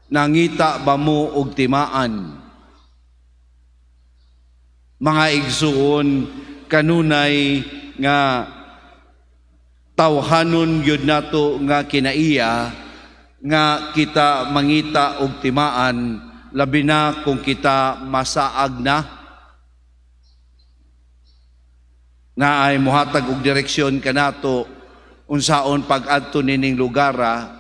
nangita ba mo og timaan? Mga igsuon, kanunay nga tawhanon gyud nato nga kinaiya nga kita mangita og timaan, labi na kung kita masaag na ay muhatag og direksyon kanato unsaon pag-adto nining lugara,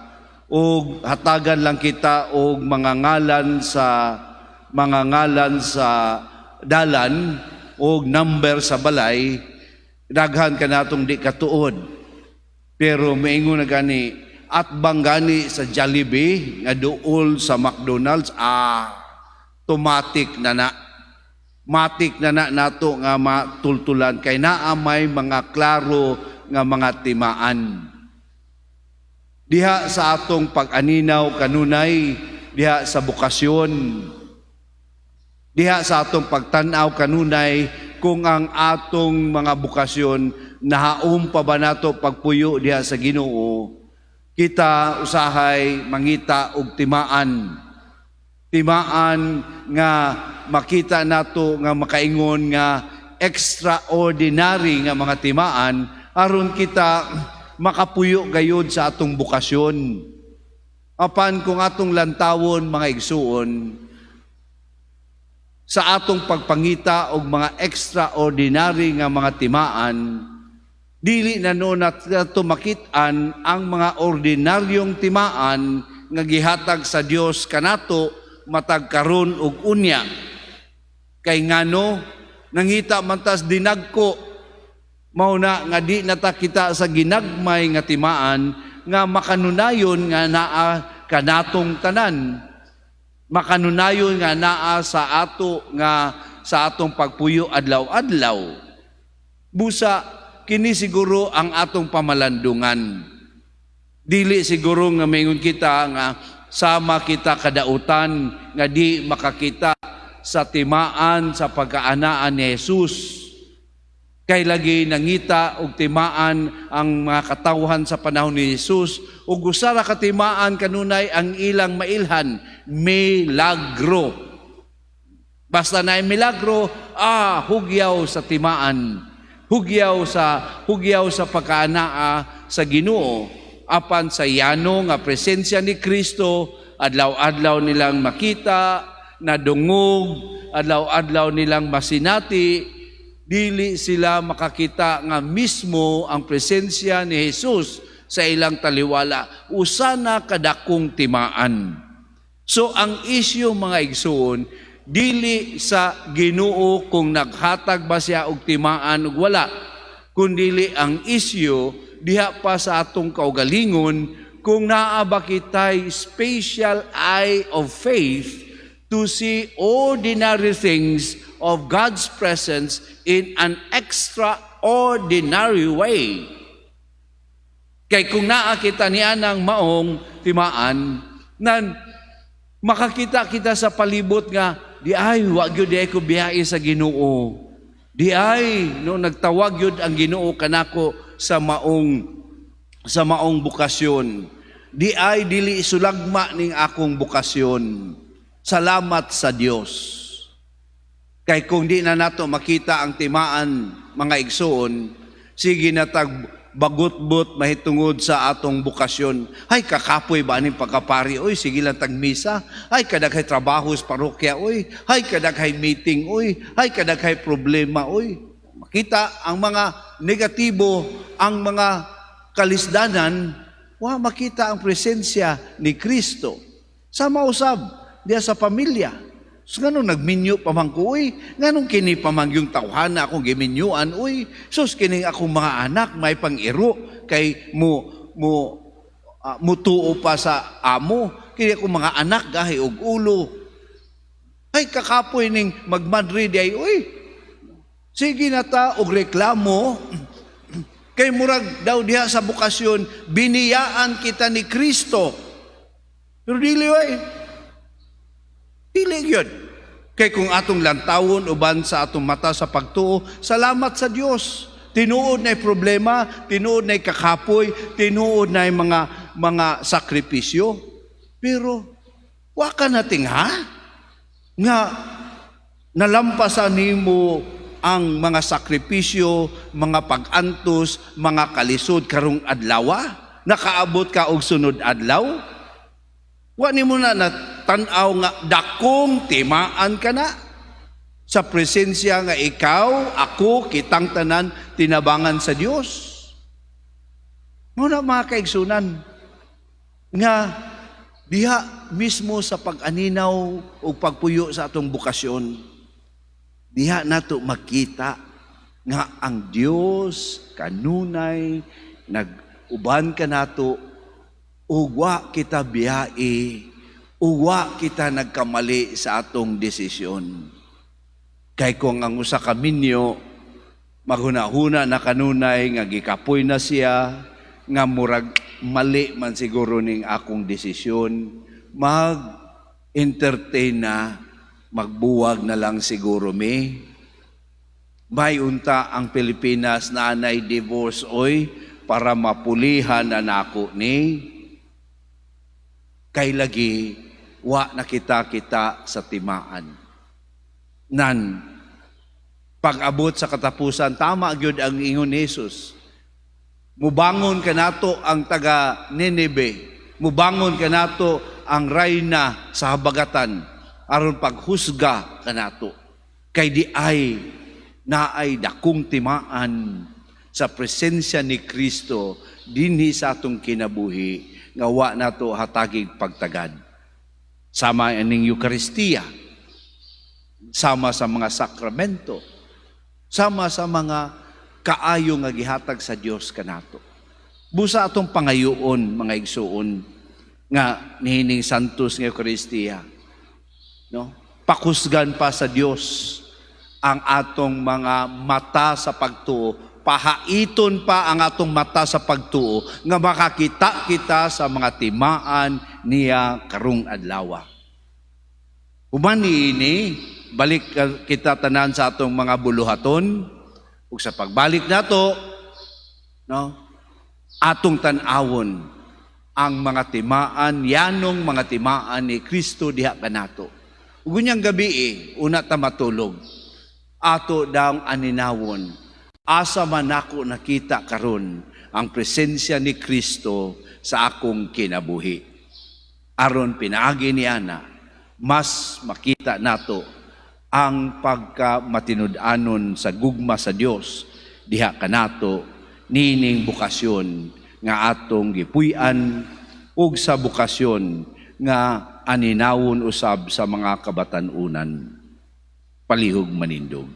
ug hatagan lang kita og mga ngalan sa dalan o number sa balay, daghan ka natong di katuod. Pero maingon na gani, at bang gani sa Jollibee, nga duol sa McDonald's, automatic na na. Matik na na nato nga matultulan, kay naamay mga klaro nga mga timaan. Diha sa atong pag-aninaw kanunay, diha sa bukasyon, diha sa atong pagtanaw kanunay kung ang atong mga bukasyon nahaum pa ba nato pagpuyo diha sa Ginoo, kita usahay mangita og timaan. Timaan nga makita nato nga makaingon nga extraordinary nga mga timaan aron kita makapuyo gayud sa atong bukasyon. Apan kung atong lantawon mga igsuon, sa atong pagpangita og mga extraordinary nga mga timaan, dili na no nato makit-an ang mga ordinaryong timaan nga gihatag sa Dios kanato matag karon og unya. Kay ngano nangita man tas dinagko, mao na nga di natakita sa ginagmay nga timaan nga makanunayon nga naa kanatong tanan. Makanunayon nga naa sa atong pagpuyo adlaw-adlaw. Busa kini siguro ang atong pamalandungan. Dili siguro nga maingon kita nga sama kita kadautan nga di makakita sa timaan sa pagkaanaan ni Jesus. Kay lagi nangita og timaan ang mga katawhan sa panahon ni Jesus, ug usara ka timaan kanunay ang ilang mailhan, milagro. Basta na milagro, hugyaw sa timaan, hugyaw sa pagkaanaa sa Ginoo. Apan sa yano nga presensya ni Kristo, adlaw-adlaw nilang makita, nadungog, adlaw-adlaw nilang masinati, dili sila makakita nga mismo ang presensya ni Jesus sa ilang taliwala. Usana kadakong timaan. So ang isyu mga igsoon, dili sa Ginoo kung naghatag ba siya og timaan ug wala, kundili ang isyu diha pa sa atong kaugalingon kung naa ba kitay special eye of faith to see ordinary things of God's presence in an extraordinary way. Kay kung naa kita niya ng maong timaan, nan makakita kita sa palibot nga, di ay, wag yun di ay ko biyahe sa Ginoo. Di ay, no, nagtawag yun ang Ginoo kanako sa maong bukasyon. Di ay, dili sulagma ning akong bukasyon. Salamat sa Dios. Kay kung di na nato makita ang timaan, mga igsoon, sige na tag bagut-but mahitungod sa atong bukasyon. Ay, kakapoy ba ning pagkapari? Oy, sige lang tag misa. Ay, kadaghay trabaho sa parokya. Oy, ay, kadaghay meeting. Oy, ay, kadaghay problema. Oy, makita ang mga negatibo, ang mga kalisdanan, makita ang presensya ni Kristo. Sa mausab, diya sa pamilya. So, ganun nagminyo pamangko, uy. Ganun kini pamangyong tawhana akong giminyuan, uy. Sus, kining akong mga anak, may pang-iro, kay mutuo pa sa amo. Kini akong mga anak, gahi og ulo. Ay, kakapoy ning mag-Madrid, ay, uy. Sige na ta, og reklamo. Kay murag daw diha sa bukasyon, biniyaan kita ni Kristo. Pero dili, uy. Dili yun. Kay kung atong lantawon uban sa atong mata sa pagtuo, salamat sa Dios. Tinuod na problema, tinuod na kakapoy, tinuod na mga sakripisyo. Pero Wa ka nating nga nalampasan nimo ang mga sakripisyo, mga pag-antos, mga kalisod karong adlaw, nakaabot ka og sunod adlaw. Wa nimo na tan-aw nga dakong timaan ka na sa presensya nga ikaw, ako, kitang tanan tinabangan sa Dios. Muna mga kaigsunan nga diha mismo sa pag-aninaw o pagpuyo sa atong bukasyon, diha nato makita nga ang Dios kanunay nag-uban ka nato ug wa kita biyai, ug wa kita nagkamali sa atong desisyon. Kay kung ang usa ka minyo maghunahuna na kanunay nga gikapoy na siya nga murag mali man siguro ning akong desisyon, mag-entertain na, magbuwag na lang siguro mi. May unta ang Pilipinas na anay divorce oy para mapulihan na nako ni. Kay lagi wa nakita-kita sa timaan. Nan pag-abot sa katapusan, tama gyud ang ingon ni Jesus. Mubangon ka nato ang taga Nineve, mubangon ka nato ang rayna sa habagatan aron paghusga ka nato. Kay di ay naay dakong timaan sa presensya ni Kristo dinhi sa atong kinabuhi nga wa nato hatagig pagtagad. Sama ining Eucharistia, sama sa mga sakramento, sama sa mga kaayo nga gihatag sa Dios kanato. Busa atong pangayoon mga igsuon nga nihining santos nga Eucharistia, no? Pakusgan pa sa Dios ang atong mga mata sa pagtuo, pahaiton pa ang atong mata sa pagtuo nga makakita kita sa mga timaan niya karong adlaw. Human ini balik kita tanan sa atong mga buluhaton ug sa pagbalik nato, no, atong tan-awon ang mga timaan, yanong mga timaan ni Kristo diha kanato. Ug unyang gabi una ta matulog, ato daw aninawon, asa man ako nakita karon ang presensya ni Kristo sa akong kinabuhi. Aron pinaagi niya na, mas makita nato ang pagkamatinud-anon sa gugma sa Dios diha kanato nining bukasyon nga atong gipuy-an ug sa bukasyon nga aninawon usab sa mga kabatan-unan. Palihog manindog.